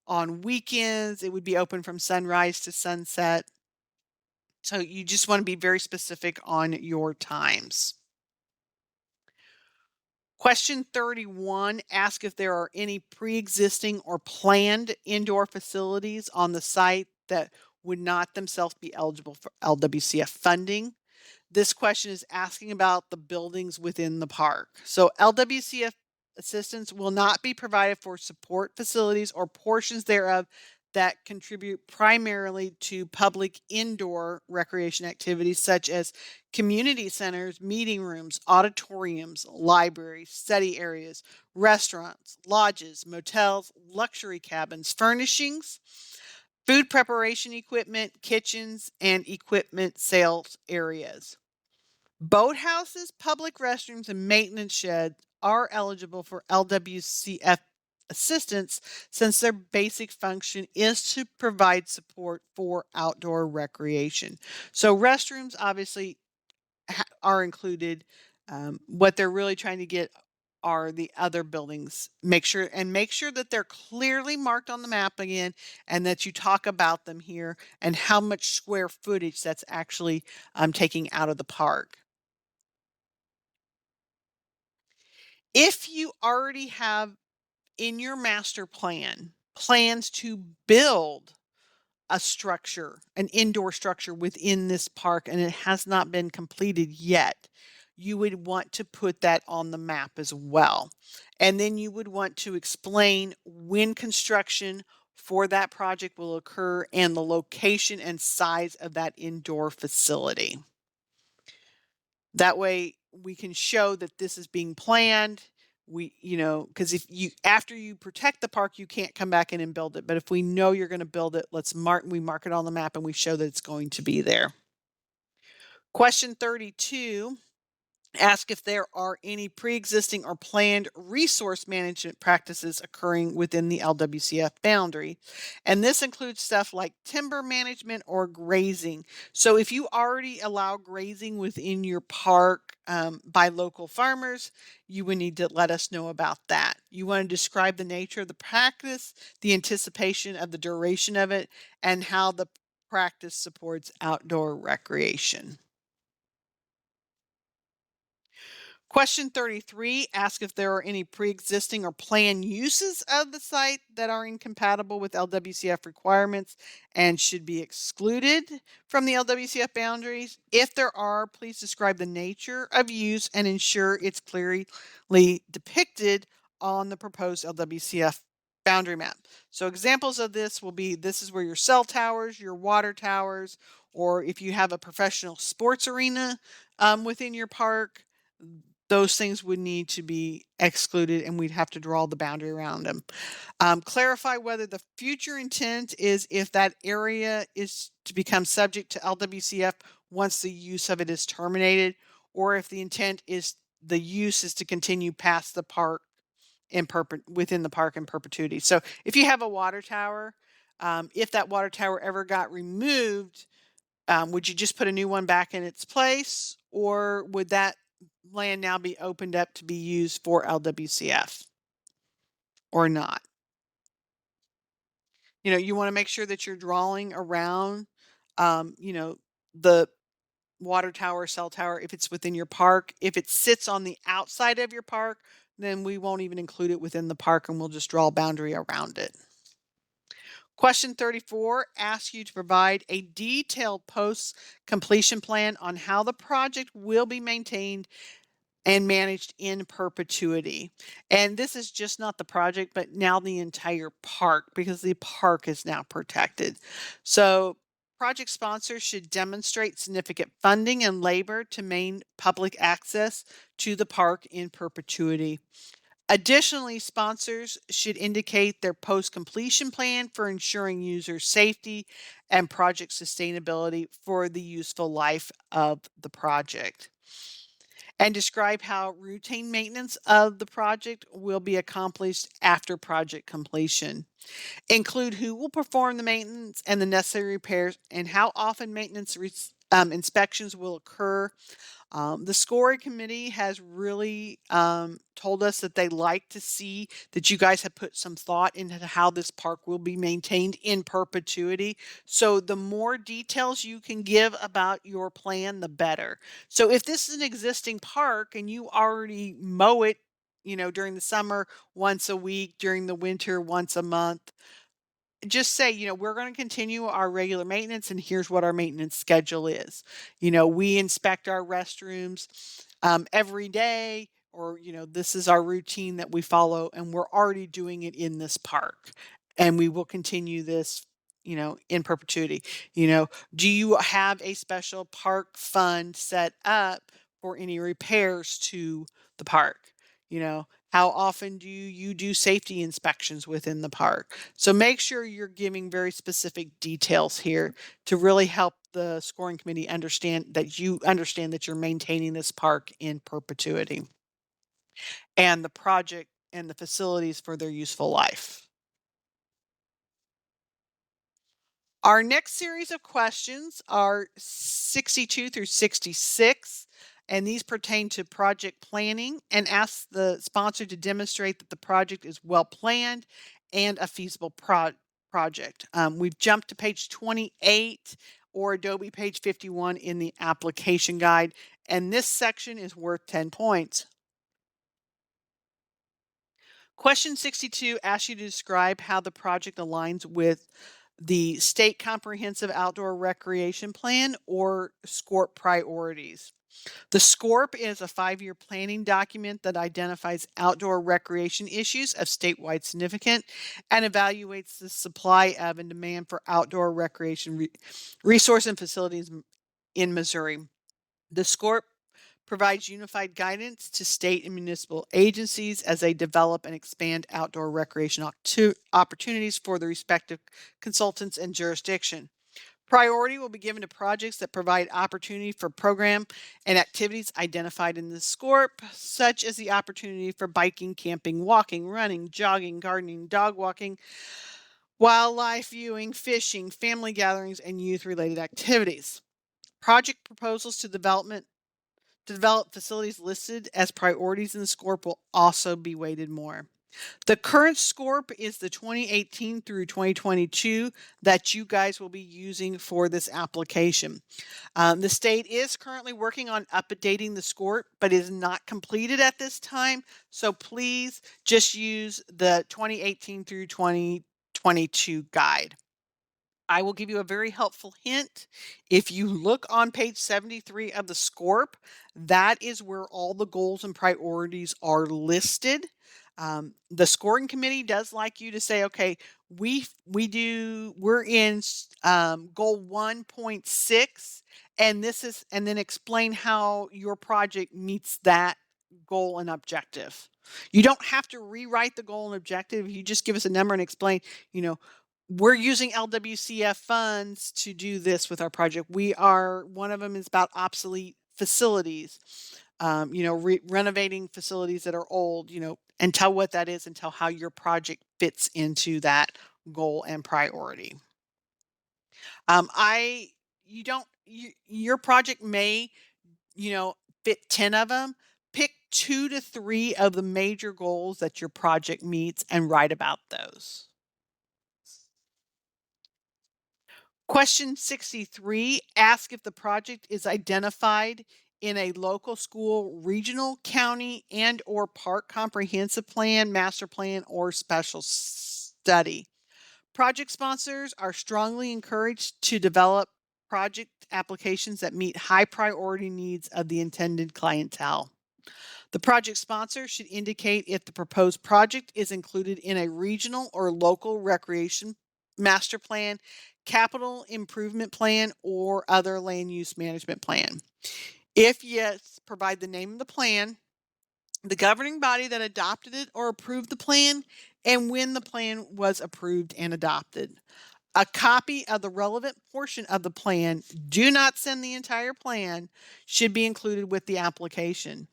on weekends. It would be open from sunrise to sunset. So you just want to be very specific on your times. Question 31 asks if there are any pre-existing or planned indoor facilities on the site that would not themselves be eligible for LWCF funding. This question is asking about the buildings within the park. So LWCF assistance will not be provided for support facilities or portions thereof that contribute primarily to public indoor recreation activities such as community centers, meeting rooms, auditoriums, libraries, study areas, restaurants, lodges, motels, luxury cabins, furnishings, food preparation equipment, kitchens, and equipment sales areas. Boathouses, public restrooms, and maintenance sheds are eligible for LWCF assistance since their basic function is to provide support for outdoor recreation. So restrooms obviously are included. What they're really trying to get are the other buildings. Make sure that they're clearly marked on the map again, and that you talk about them here and how much square footage that's actually taking out of the park. If you already have in your master plan plans to build a structure, an indoor structure within this park, and it has not been completed yet, you would want to put that on the map as well. And then you would want to explain when construction for that project will occur and the location and size of that indoor facility. That way we can show that this is being planned. Because if you, after you protect the park, you can't come back in and build it. But if we know you're going to build it, we mark it on the map and we show that it's going to be there. Question 32. Ask if there are any pre-existing or planned resource management practices occurring within the LWCF boundary. And this includes stuff like timber management or grazing. So if you already allow grazing within your park by local farmers, you would need to let us know about that. You want to describe the nature of the practice, the anticipation of the duration of it, and how the practice supports outdoor recreation. Question 33 asks if there are any pre-existing or planned uses of the site that are incompatible with LWCF requirements and should be excluded from the LWCF boundaries. If there are, please describe the nature of use and ensure it's clearly depicted on the proposed LWCF boundary map. So examples of this will be, this is where your cell towers, your water towers, or if you have a professional sports arena within your park, those things would need to be excluded and we'd have to draw the boundary around them. Clarify whether the future intent is if that area is to become subject to LWCF once the use of it is terminated, or if the intent is the use is to continue past the park within the park in perpetuity. So if you have a water tower, if that water tower ever got removed, would you just put a new one back in its place, or would that land now be opened up to be used for LWCF or not? You want to make sure that you're drawing around, the water tower, cell tower, if it's within your park. If it sits on the outside of your park, then we won't even include it within the park and we'll just draw a boundary around it. Question 34 asks you to provide a detailed post-completion plan on how the project will be maintained and managed in perpetuity. And this is just not the project, but now the entire park, because the park is now protected. So project sponsors should demonstrate significant funding and labor to maintain public access to the park in perpetuity. Additionally, sponsors should indicate their post-completion plan for ensuring user safety and project sustainability for the useful life of the project, and describe how routine maintenance of the project will be accomplished after project completion. Include who will perform the maintenance and the necessary repairs and how often maintenance inspections will occur. The scoring committee has really told us that they like to see that you guys have put some thought into how this park will be maintained in perpetuity. So the more details you can give about your plan, the better. So if this is an existing park and you already mow it, during the summer once a week, during the winter once a month, just say, we're going to continue our regular maintenance and here's what our maintenance schedule is. We inspect our restrooms every day, or, this is our routine that we follow and we're already doing it in this park and we will continue this, in perpetuity. Do you have a special park fund set up for any repairs to the park? How often do you do safety inspections within the park? So make sure you're giving very specific details here to really help the scoring committee understand that you're maintaining this park in perpetuity and the project and the facilities for their useful life. Our next series of questions are 62 through 66, and these pertain to project planning and ask the sponsor to demonstrate that the project is well planned and a feasible project. We've jumped to page 28 or Adobe page 51 in the application guide, and this section is worth 10 points. Question 62 asks you to describe how the project aligns with the State Comprehensive Outdoor Recreation Plan, or SCORP priorities. The SCORP is a 5-year planning document that identifies outdoor recreation issues of statewide significance and evaluates the supply of and demand for outdoor recreation resource and facilities in Missouri. The SCORP provides unified guidance to state and municipal agencies as they develop and expand outdoor recreation opportunities for the respective consultants and jurisdiction. Priority will be given to projects that provide opportunity for program and activities identified in the SCORP, such as the opportunity for biking, camping, walking, running, jogging, gardening, dog walking, wildlife viewing, fishing, family gatherings, and youth-related activities. Project proposals to develop facilities listed as priorities in the SCORP will also be weighted more. The current SCORP is the 2018 through 2022 that you guys will be using for this application. The state is currently working on updating the SCORP, but is not completed at this time. So please just use the 2018 through 2022 guide. I will give you a very helpful hint. If you look on page 73 of the SCORP, that is where all the goals and priorities are listed. The scoring committee does like you to say, okay, we're in goal 1.6, and then explain how your project meets that goal and objective. You don't have to rewrite the goal and objective. You just give us a number and explain, you know, we're using LWCF funds to do this with our project. One of them is about obsolete facilities, renovating facilities that are old, and tell what that is and tell how your project fits into that goal and priority. Your project may, fit 10 of them. Pick 2 to 3 of the major goals that your project meets and write about those. Question 63, ask if the project is identified in a local school, regional, county, and or park comprehensive plan, master plan, or special study. Project sponsors are strongly encouraged to develop project applications that meet high priority needs of the intended clientele. The project sponsor should indicate if the proposed project is included in a regional or local recreation master plan, capital improvement plan, or other land use management plan. If yes, provide the name of the plan, the governing body that adopted it or approved the plan, and when the plan was approved and adopted. A copy of the relevant portion of the plan, do not send the entire plan, should be included with the application.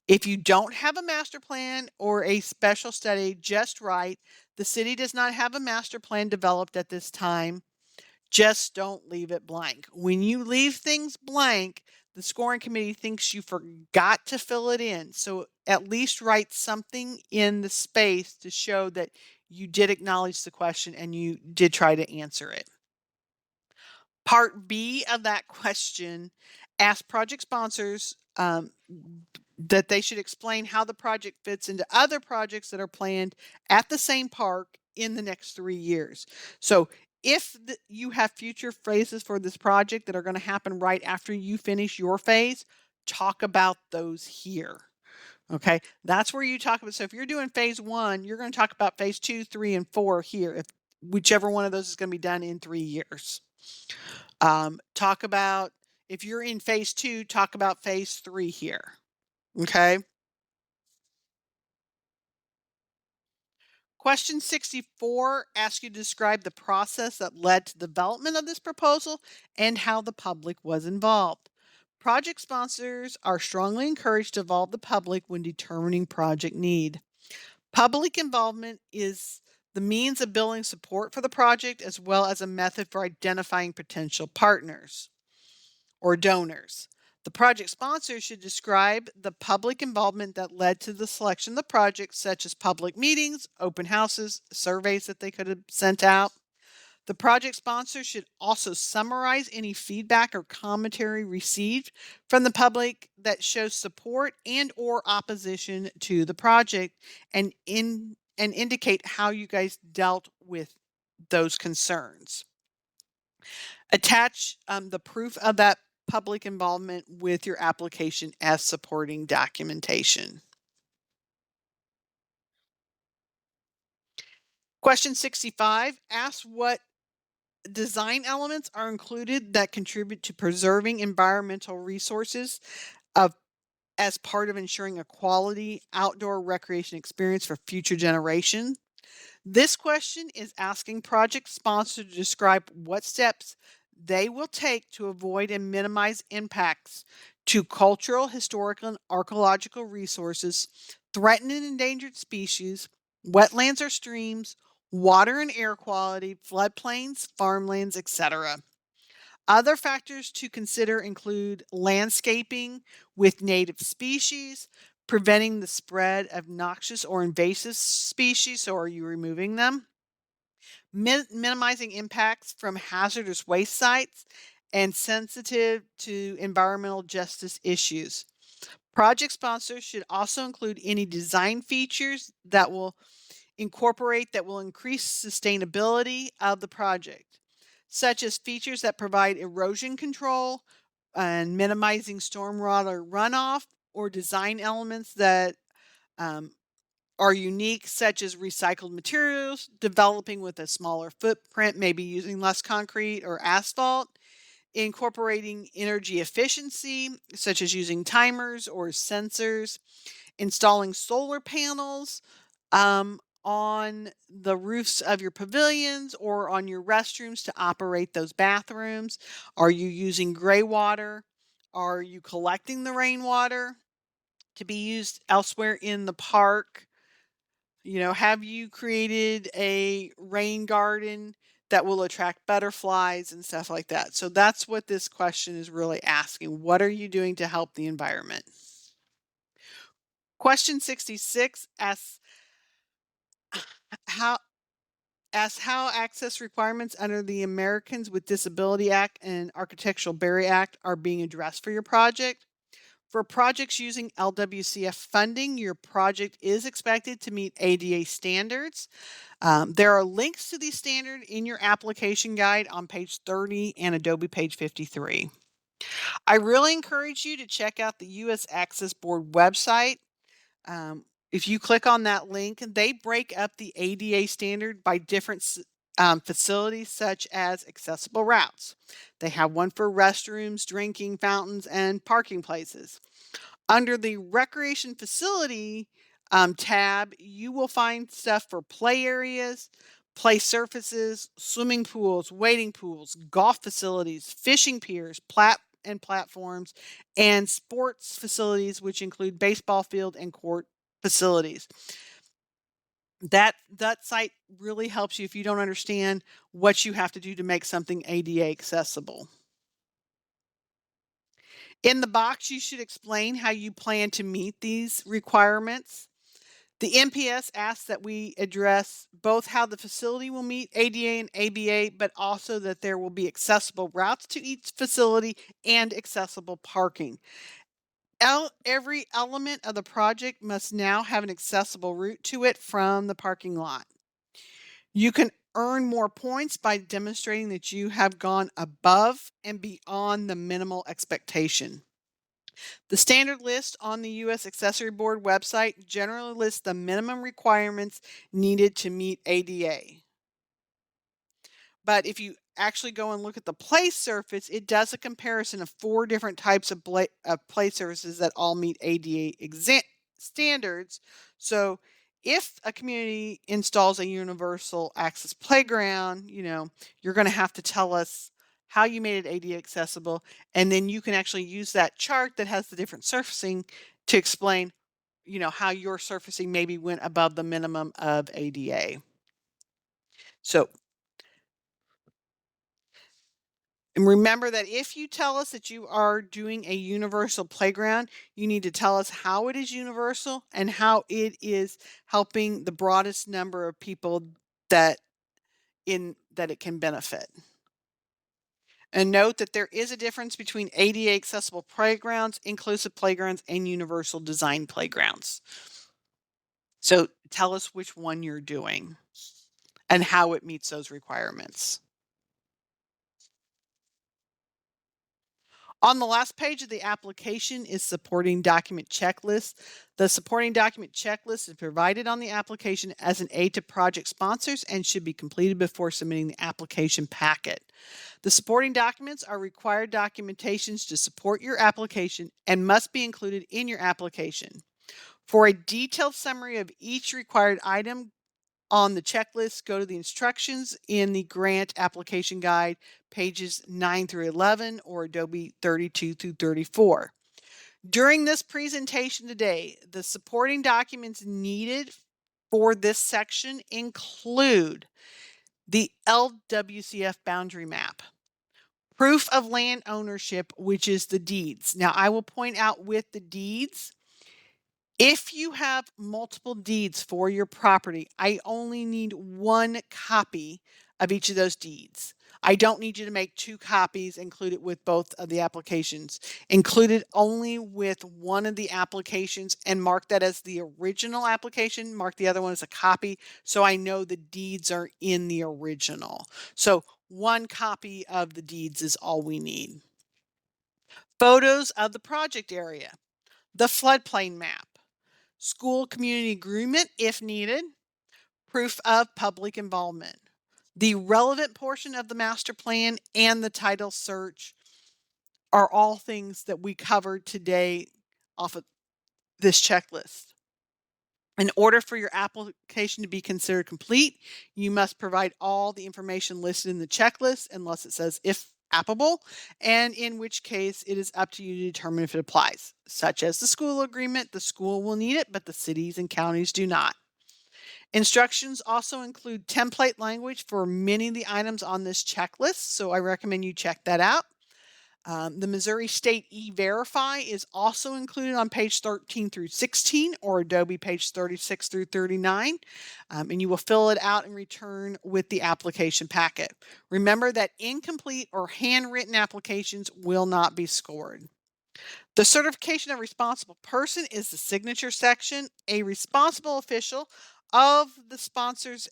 If you don't have a master plan or a special study, just write, the city does not have a master plan developed at this time. Just don't leave it blank. When you leave things blank, the scoring committee thinks you forgot to fill it in. So at least write something in the space to show that you did acknowledge the question and you did try to answer it. Part B of that question, ask project sponsors that they should explain how the project fits into other projects that are planned at the same park in the next 3 years. So if you have future phases for this project that are going to happen right after you finish your phase, talk about those here. Okay, that's where you talk about. So if you're doing phase 1, you're going to talk about phase 2, 3, and 4 here, if whichever one of those is going to be done in 3 years. Talk about, if you're in phase 2, talk about phase 3 here. Okay. Question 64 asks you to describe the process that led to the development of this proposal and how the public was involved. Project sponsors are strongly encouraged to involve the public when determining project need. Public involvement is the means of building support for the project as well as a method for identifying potential partners or donors. The project sponsor should describe the public involvement that led to the selection of the project, such as public meetings, open houses, surveys that they could have sent out. The project sponsor should also summarize any feedback or commentary received from the public that shows support and or opposition to the project and indicate how you guys dealt with those concerns. Attach the proof of that public involvement with your application as supporting documentation. Question 65 asks what design elements are included that contribute to preserving environmental resources of as part of ensuring a quality outdoor recreation experience for future generations. This question is asking project sponsor to describe what steps they will take to avoid and minimize impacts to cultural, historical, and archaeological resources, threatened and endangered species, wetlands or streams, water and air quality, floodplains, farmlands, etc. Other factors to consider include landscaping with native species, preventing the spread of noxious or invasive species. So, are you removing them? Minimizing impacts from hazardous waste sites and sensitive to environmental justice issues. Project sponsors should also include any design features that will increase sustainability of the project, such as features that provide erosion control and minimizing stormwater runoff, or design elements that are unique, such as recycled materials, developing with a smaller footprint, maybe using less concrete or asphalt, incorporating energy efficiency, such as using timers or sensors, installing solar panels on the roofs of your pavilions or on your restrooms to operate those bathrooms. Are you using gray water? Are you collecting the rainwater to be used elsewhere in the park? Have you created a rain garden that will attract butterflies and stuff like that? So that's what this question is really asking. What are you doing to help the environment? Question 66 how how access requirements under the Americans with Disability Act and Architectural Barrier Act are being addressed for your project. For projects using LWCF funding, your project is expected to meet ADA standards. There are links to these standards in your application guide on page 30 and Adobe page 53. I really encourage you to check out the U.S. Access Board website. Um, if you click on that link, they break up the ADA standard by different facilities, such as accessible routes. They have one for restrooms, drinking fountains, and parking places. Under the recreation facility tab, you will find stuff for play areas, play surfaces, swimming pools, wading pools, golf facilities, fishing piers, platforms, and sports facilities, which include baseball field and court facilities. That site really helps you if you don't understand what you have to do to make something ADA accessible. In the box, you should explain how you plan to meet these requirements. The NPS asks that we address both how the facility will meet ADA and ABA, but also that there will be accessible routes to each facility and accessible parking. Every element of the project must now have an accessible route to it from the parking lot. You can earn more points by demonstrating that you have gone above and beyond the minimal expectation. The standard list on the U.S. Accessory Board website generally lists the minimum requirements needed to meet ADA. But if you actually go and look at the play surface, it does a comparison of 4 different types of play surfaces that all meet ADA standards. So if a community installs a universal access playground, you're going to have to tell us how you made it ADA accessible, and then you can actually use that chart that has the different surfacing to explain, how your surfacing maybe went above the minimum of ADA. So, and remember that if you tell us that you are doing a universal playground, you need to tell us how it is universal and how it is helping the broadest number of people that it can benefit. And note that there is a difference between ADA accessible playgrounds, inclusive playgrounds, and universal design playgrounds. So tell us which one you're doing and how it meets those requirements. On the last page of the application is supporting document checklist. The supporting document checklist is provided on the application as an aid to project sponsors and should be completed before submitting the application packet. The supporting documents are required documentations to support your application and must be included in your application. For a detailed summary of each required item on the checklist, go to the instructions in the grant application guide, pages 9 through 11 or Adobe 32 through 34. During this presentation today, the supporting documents needed for this section include the LWCF Boundary Map, proof of land ownership, which is the deeds. Now, I will point out with the deeds, if you have multiple deeds for your property, I only need 1 copy of each of those deeds. I don't need you to make 2 copies, include it with both of the applications. Include it only with one of the applications and mark that as the original application. Mark the other one as a copy so I know the deeds are in the original. So 1 copy of the deeds is all we need. Photos of the project area, the floodplain map, school community agreement if needed, proof of public involvement, the relevant portion of the master plan, and the title search are all things that we covered today off of this checklist. In order for your application to be considered complete, you must provide all the information listed in the checklist unless it says if applicable, and in which case it is up to you to determine if it applies, such as the school agreement. The school will need it, but the cities and counties do not. Instructions also include template language for many of the items on this checklist, so I recommend you check that out. The Missouri State E-Verify is also included on page 13 through 16 or Adobe page 36 through 39, and you will fill it out and return with the application packet. Remember that incomplete or handwritten applications will not be scored. The certification of responsible person is the signature section. A responsible official of the sponsor's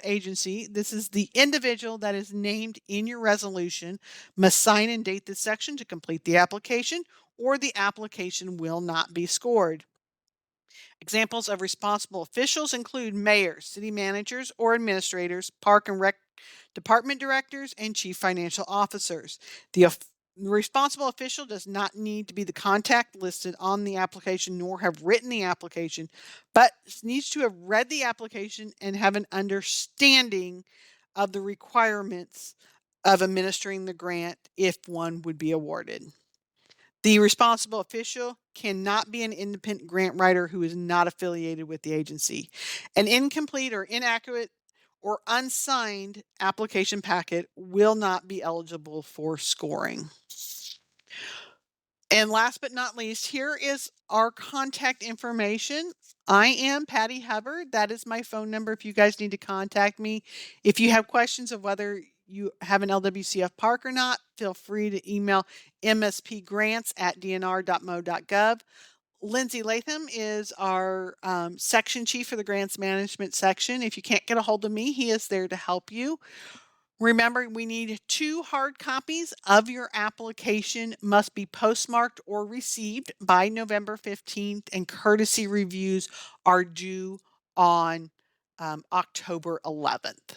agency, this is the individual that is named in your resolution, must sign and date this section to complete the application, or the application will not be scored. Examples of responsible officials include mayors, city managers or administrators, park and rec department directors, and chief financial officers. The responsible official does not need to be the contact listed on the application nor have written the application, but needs to have read the application and have an understanding of the requirements of administering the grant if one would be awarded. The responsible official cannot be an independent grant writer who is not affiliated with the agency. An incomplete or inaccurate or unsigned application packet will not be eligible for scoring. And last but not least, here is our contact information. I am Patty Hubbard. That is my phone number if you guys need to contact me. If you have questions of whether you have an LWCF park or not, feel free to email mspgrants@dnr.mo.gov. Lindsay Latham is our section chief for the grants management section. If you can't get a hold of me, he is there to help you. Remember, we need 2 hard copies of your application, must be postmarked or received by November 15th, and courtesy reviews are due on October 11th.